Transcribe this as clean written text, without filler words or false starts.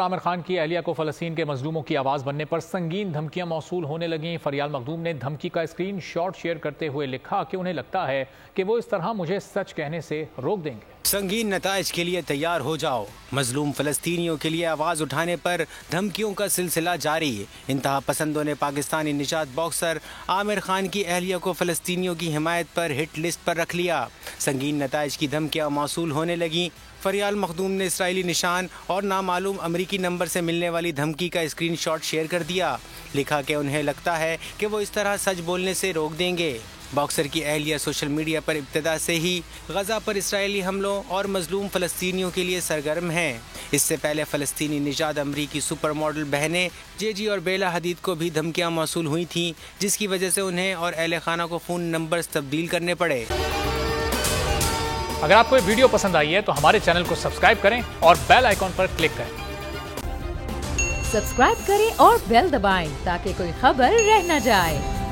عامر خان کی اہلیہ کو فلسطین کے مظلوموں کی آواز بننے پر سنگین دھمکیاں موصول ہونے لگیں۔ فریال مخدوم نے دھمکی کا اسکرین شاٹ شیئر کرتے ہوئے لکھا کہ انہیں لگتا ہے کہ وہ اس طرح مجھے سچ کہنے سے روک دیں گے۔ سنگین نتائج کے لیے تیار ہو جاؤ، مظلوم فلسطینیوں کے لیے آواز اٹھانے پر دھمکیوں کا سلسلہ جاری۔ انتہا پسندوں نے پاکستانی نژاد باکسر عامر خان کی اہلیہ کو فلسطینیوں کی حمایت پر ہٹ لسٹ پر رکھ لیا۔ سنگین نتائج کی دھمکیاں موصول ہونے لگیں۔ فریال مخدوم نے اسرائیلی نشان اور نامعلوم امریکی نمبر سے ملنے والی دھمکی کا اسکرین شاٹ شیئر کر دیا۔ لکھا کہ انہیں لگتا ہے کہ وہ اس طرح سچ بولنے سے روک دیں گے۔ باکسر کی اہلیہ سوشل میڈیا پر ابتدا سے ہی غزہ پر اسرائیلی حملوں اور مظلوم فلسطینیوں کے لیے سرگرم ہیں۔ اس سے پہلے فلسطینی نژاد امریکی سپر ماڈل بہنیں جے جی اور بیلا حدید کو بھی دھمکیاں موصول ہوئی تھیں، جس کی وجہ سے انہیں اور اہل خانہ کو فون نمبرز تبدیل کرنے پڑے۔ اگر آپ کو یہ ویڈیو پسند آئی ہے تو ہمارے چینل کو سبسکرائب کریں اور بیل آئیکن پر کلک کریں۔ سبسکرائب کریں اور بیل دبائیں تاکہ کوئی خبر رہ نہ جائے۔